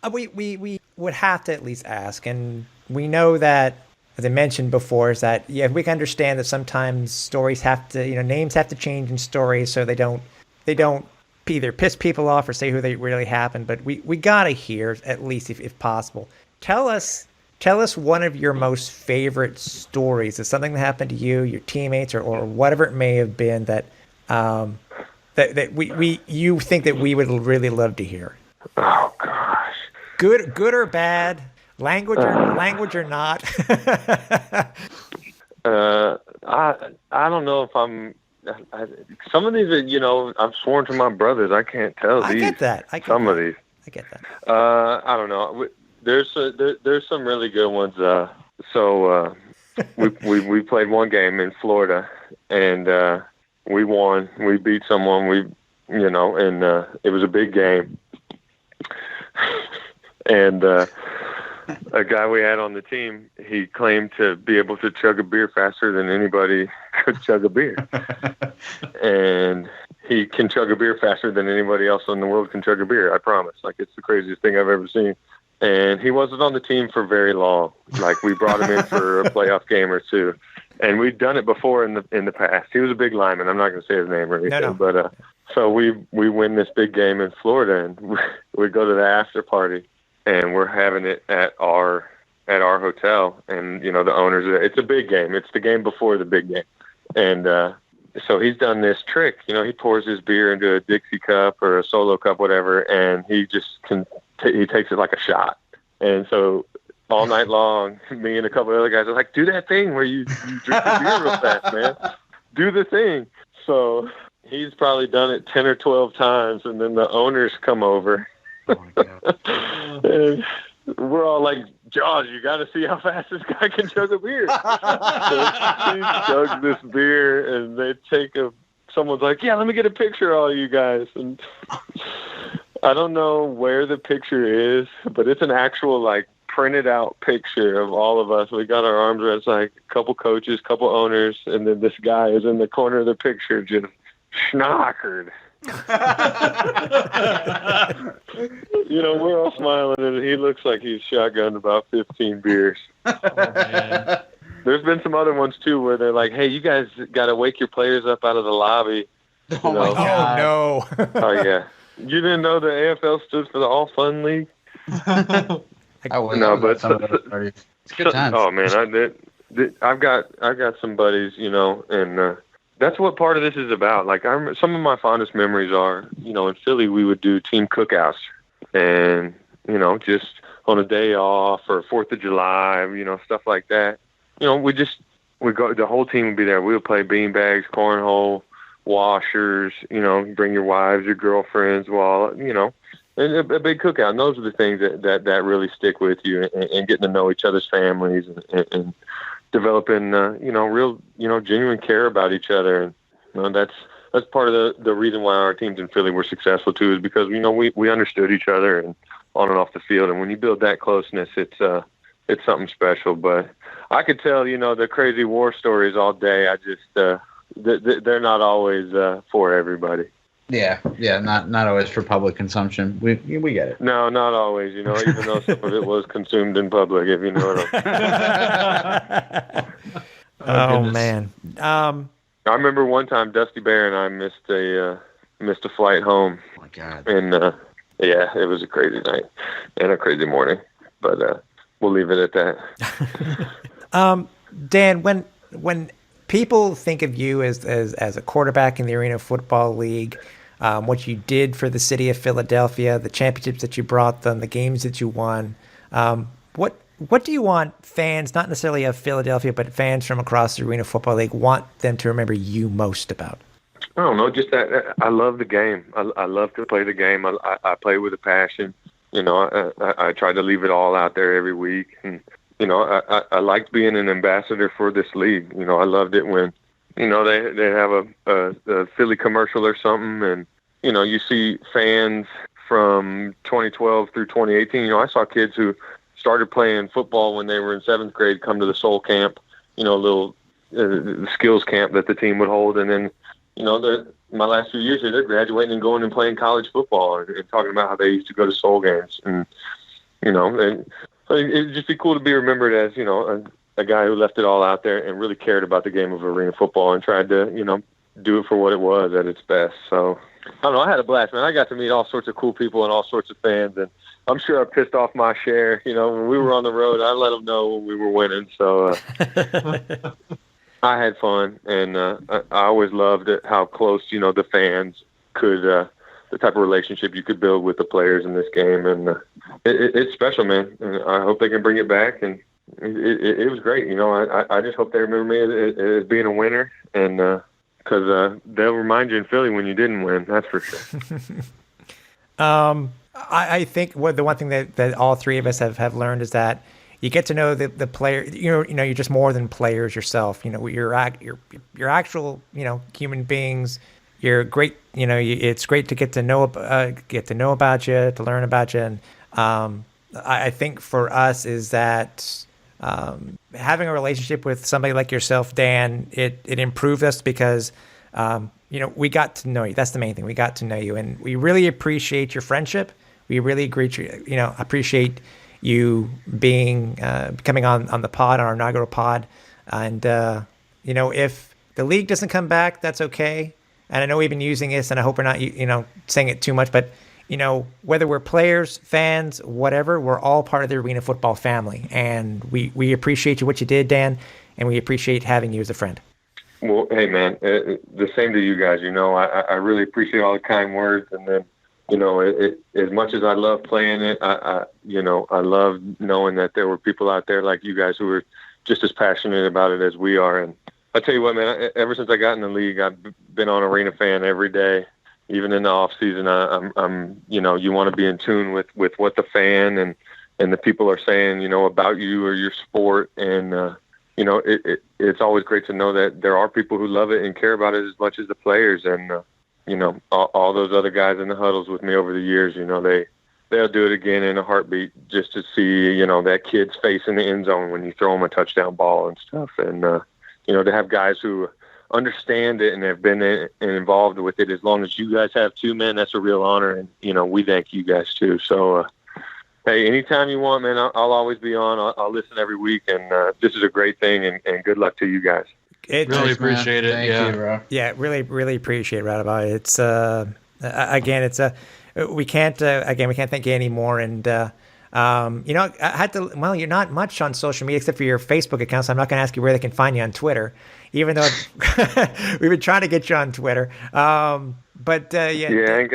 We would have to at least ask, and we know that, as I mentioned before, is that we can understand that sometimes stories have to, names have to change in stories so they don't either piss people off or say who they really happened. But we gotta hear at least if possible. Tell us one of your most favorite stories. Is something that happened to you, your teammates, or whatever it may have been that you think that we would really love to hear. Oh gosh. Good or bad, language or not. I don't know if I'm. Some of these are, I've sworn to my brothers. I can't tell these. I get that. I get that. I don't know. There's some really good ones. We played one game in Florida, and we won. We beat someone. And it was a big game. And a guy we had on the team, he claimed to be able to chug a beer faster than anybody could chug a beer. And he can chug a beer faster than anybody else in the world can chug a beer, I promise. Like, it's the craziest thing I've ever seen. And he wasn't on the team for very long. Like, we brought him in for a playoff game or two. And we'd done it before in the past. He was a big lineman. I'm not going to say his name or anything. No. But so we win this big game in Florida, and we go to the after party, and we're having it at our hotel, and the owners. It's a big game. It's the game before the big game, and so he's done this trick. He pours his beer into a Dixie cup or a Solo cup, whatever, and he just he takes it like a shot. And so all night long, me and a couple of other guys are like, do that thing where you drink the beer real fast, man. Do the thing. So he's probably done it 10 or 12 times, and then the owners come over. Oh my God. And we're all like, Jaws, you got to see how fast this guy can chug a beer. So he chugs this beer, and they someone's like, yeah, let me get a picture of all you guys. And I don't know where the picture is, but it's an actual, like, printed out picture of all of us. We got our arms around, it's like a couple coaches, couple owners, and then this guy is in the corner of the picture just schnockered. We're all smiling, and he looks like he's shotgunned about 15 beers. Oh, man. There's been some other ones too where they're like, "Hey, you guys got to wake your players up out of the lobby." Oh my God! Oh no! Oh yeah, you didn't know the AFL stood for the All Fun League? But some of those parties. It's good times. Oh man, I've got some buddies, and that's what part of this is about. Like, some of my fondest memories are, in Philly, we would do team cookouts, and just on a day off or 4th of July, stuff like that. We go. The whole team would be there. We would play beanbags, cornhole, washers. Bring your wives, your girlfriends, and a big cookout. And those are the things that really stick with you, and getting to know each other's families and developing, real, genuine care about each other. And that's part of the reason why our teams in Philly were successful too, is because we understood each other and on and off the field. And when you build that closeness, it's something special. But I could tell, the crazy war stories all day. I just they're not always for everybody. Yeah, not always for public consumption. We get it. No, not always. Even though some of it was consumed in public, if you know what I mean. Oh man. I remember one time Dusty Bear and I missed a flight home. Oh my God. And yeah, it was a crazy night and a crazy morning. But we'll leave it at that. Dan, when people think of you as a quarterback in the Arena Football League, what you did for the city of Philadelphia, the championships that you brought them, the games that you won, what do you want fans, not necessarily of Philadelphia, but fans from across the Arena Football League, want them to remember you most about? I don't know, just that I love the game. I love to play the game. I play with a passion. I try to leave it all out there every week. And, I liked being an ambassador for this league. I loved it when, they have a Philly commercial or something, and, you see fans from 2012 through 2018. I saw kids who started playing football when they were in 7th grade come to the Soul Camp, little skills camp that the team would hold. And then, my last few years here, they're graduating and going and playing college football and talking about how they used to go to Soul games. And, and it'd just be cool to be remembered as, a guy who left it all out there and really cared about the game of arena football and tried to, do it for what it was at its best. So, I don't know. I had a blast, man. I got to meet all sorts of cool people and all sorts of fans, and I'm sure I pissed off my share. When we were on the road, I let them know when we were winning. So I had fun, and I always loved it, how close, the fans could, the type of relationship you could build with the players in this game. And it's special, man. And I hope they can bring it back. And it was great. I just hope they remember me as being a winner, and because they'll remind you in Philly when you didn't win. That's for sure. I think the one thing that all three of us have learned is that you get to know the player. You're just more than players yourself. You're actual human beings. You're great. It's great to get to know about you, to learn about you. And I think for us is that having a relationship with somebody like yourself, Dan, it improved us because we got to know you. That's the main thing. We got to know you, and we really appreciate your friendship. We really appreciate you coming on the pod, on our inaugural pod. And if the league doesn't come back, that's okay. And I know we've been using this, and I hope we're not saying it too much, but whether we're players, fans, whatever, we're all part of the Arena Football family. And we appreciate you, what you did, Dan, and we appreciate having you as a friend. Well, hey, man, the same to you guys. I really appreciate all the kind words. And then, as much as I love playing it, I love knowing that there were people out there like you guys who were just as passionate about it as we are. And I tell you what, man, ever since I got in the league, I've been on Arena Fan every day. Even in the off season, I'm you want to be in tune with what the fan and the people are saying, about you or your sport. And, it's always great to know that there are people who love it and care about it as much as the players. And, all those other guys in the huddles with me over the years, they'll do it again in a heartbeat just to see, that kid's face in the end zone when you throw them a touchdown ball and stuff. And, to have guys who understand it and have been involved with it as long as you guys have too, man, that's a real honor. And, we thank you guys too. So, hey, anytime you want, man, I'll always be on. I'll listen every week. And this is a great thing, and good luck to you guys. Really appreciate it. Thank you, bro. Yeah, really appreciate it, Raudabaugh. It's we can't thank you anymore. And I had to. Well, you're not much on social media except for your Facebook account, so I'm not going to ask you where they can find you on Twitter, even though we've been trying to get you on Twitter. But yeah,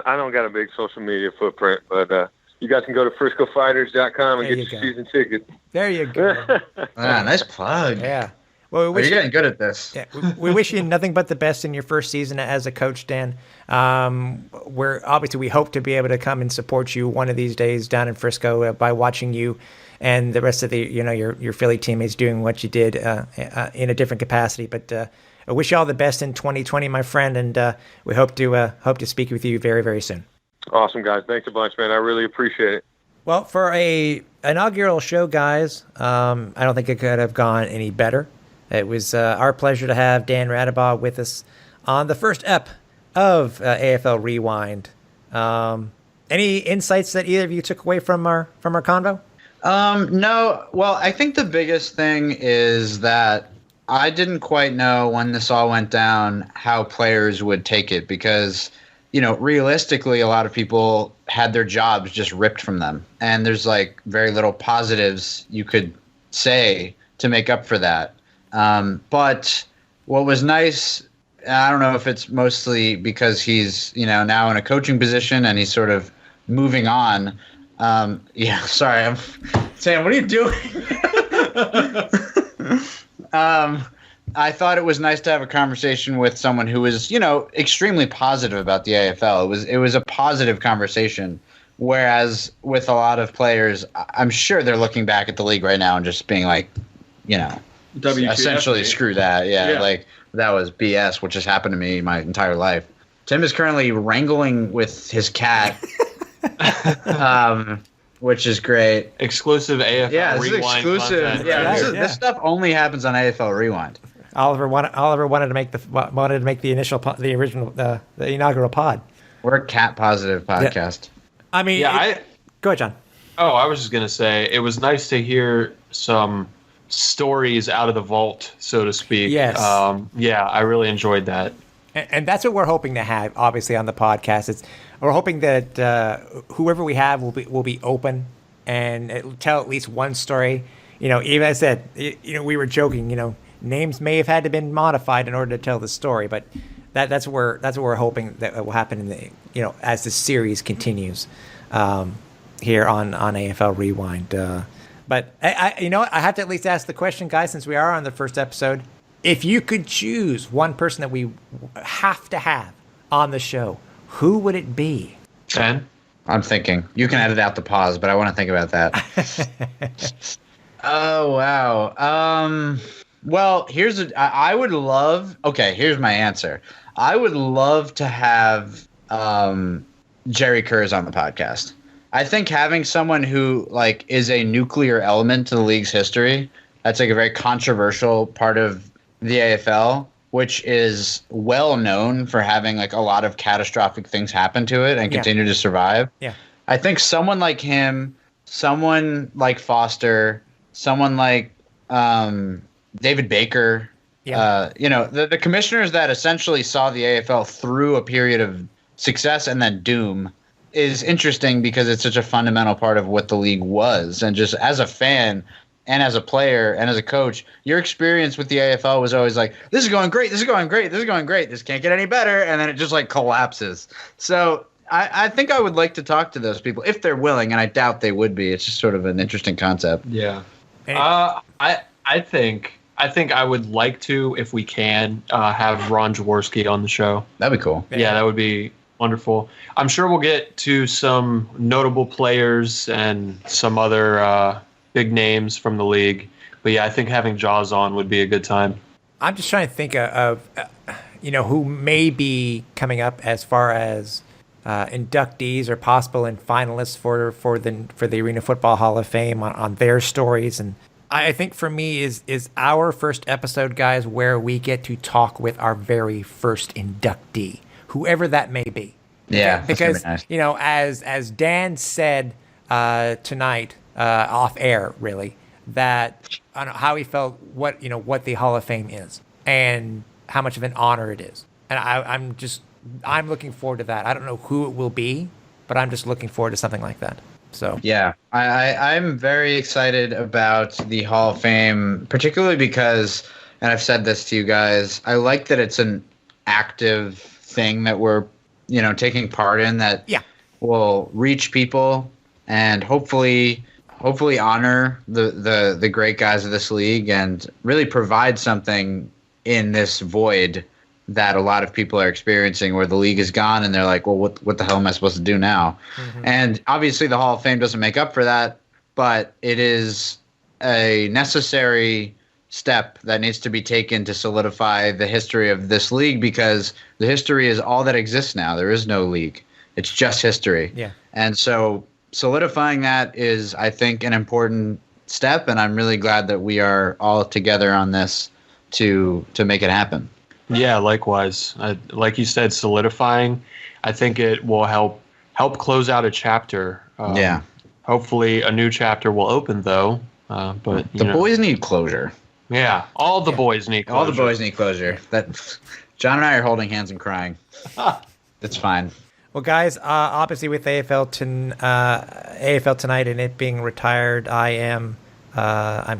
I don't got a big social media footprint, but you guys can go to FriscoFighters.com and get your season ticket. There you go. Nice plug. Yeah. Well, you're getting good at this. Yeah, we wish you nothing but the best in your first season as a coach, Dan. We hope to be able to come and support you one of these days down in Frisco by watching you and the rest of the your Philly teammates doing what you did in a different capacity. But I wish you all the best in 2020, my friend, and we hope to speak with you very, very soon. Awesome, guys. Thanks a bunch, man. I really appreciate it. Well, for a inaugural show, guys, I don't think it could have gone any better. It was our pleasure to have Dan Raudabaugh with us on the first ep of AFL Rewind. Any insights that either of you took away from our convo? No. Well, I think the biggest thing is that I didn't quite know when this all went down how players would take it because, realistically, a lot of people had their jobs just ripped from them. And there's very little positives you could say to make up for that. But what was nice, I don't know if it's mostly because he's, now in a coaching position and he's sort of moving on. Sorry, I'm saying, what are you doing? I thought it was nice to have a conversation with someone who was, extremely positive about the AFL. It was a positive conversation. Whereas with a lot of players, I'm sure they're looking back at the league right now and just being like, essentially screw that. Yeah, that was BS, which has happened to me my entire life. Tim is currently wrangling with his cat, which is great. Exclusive AFL This Rewind. Is exclusive. Content. This stuff only happens on AFL Rewind. Oliver wanted to make the inaugural pod. We're a cat positive podcast. Yeah. Go ahead, John. Oh, I was just gonna say it was nice to hear some stories out of the vault, so to speak. Yes. I really enjoyed that. And that's what we're hoping to have, obviously, on the podcast. We're hoping that whoever we have will be open and tell at least one story. Even I said, we were joking. Names may have had to been modified in order to tell the story, but that's what we're hoping that will happen in the as the series continues here on AFL Rewind. But I have to at least ask the question, guys, since we are on the first episode. If you could choose one person that we have to have on the show, who would it be? Ben? I'm thinking. You can edit out the pause, but I want to think about that. Oh, wow. Well, here's my answer. I would love to have Jerry Kurz on the podcast. I think having someone who is a nuclear element to the league's history, that's a very controversial part of the AFL, which is well known for having a lot of catastrophic things happen to it and continue to survive. Yeah. I think someone like him, someone like Foster, someone like David Baker, the commissioners that essentially saw the AFL through a period of success and then doom. is interesting because it's such a fundamental part of what the league was. And just as a fan and as a player and as a coach, your experience with the AFL was always like, this is going great, this is going great, this is going great, this can't get any better. And then it just like collapses. So I think I would like to talk to those people if they're willing, and I doubt they would be. It's just sort of an interesting concept. Yeah. I think I would like to, if we can, have Ron Jaworski on the show. That'd be cool. Yeah, that would be wonderful. I'm sure we'll get to some notable players and some other big names from the league. But yeah, I think having Jaws on would be a good time. I'm just trying to think of who may be coming up as far as inductees or possible and finalists for the Arena Football Hall of Fame on their stories. And I think for me is our first episode, guys, where we get to talk with our very first inductee, whoever that may be. Yeah, because that's gonna be nice. As Dan said tonight off air, really, that I don't know how he felt what the Hall of Fame is and how much of an honor it is. And I'm looking forward to that. I don't know who it will be, but I'm just looking forward to something like that. So yeah, I'm very excited about the Hall of Fame, particularly because, and I've said this to you guys, I like that it's an active thing that we're taking part in that will reach people and hopefully honor the great guys of this league and really provide something in this void that a lot of people are experiencing, where the league is gone and they're like, well, what the hell am I supposed to do now? Mm-hmm. And obviously the Hall of Fame doesn't make up for that, but it is a necessary step that needs to be taken to solidify the history of this league, because the history is all that exists now. There is no league. It's just history. Yeah. And so solidifying that is, I think, an important step, and I'm really glad that we are all together on this to make it happen. Yeah, likewise. Like you said, solidifying, I think it will help close out a chapter. Hopefully a new chapter will open, though. But the boys need closure. Yeah, all the boys need closure. All the boys need closure. That John and I are holding hands and crying. It's fine. Well, guys, obviously with AFL tonight and it being retired, I'm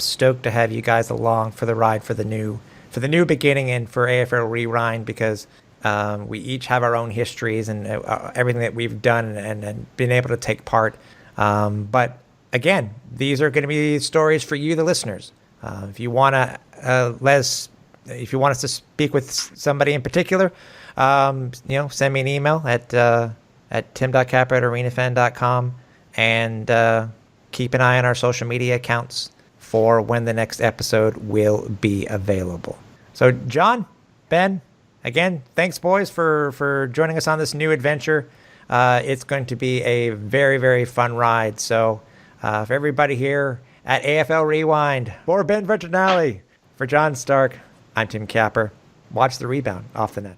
stoked to have you guys along for the ride for the new beginning and for AFL Rewind, because we each have our own histories and everything that we've done and been able to take part. But again, these are going to be stories for you, the listeners. If you want us to speak with somebody in particular, send me an email at tim.capper@arenafan.com and keep an eye on our social media accounts for when the next episode will be available. So, John, Ben, again, thanks, boys, for joining us on this new adventure. It's going to be a very, very fun ride. So, for everybody here at AFL Rewind, for Ben Vertinelli, for John Stark, I'm Tim Capper. Watch the rebound off the net.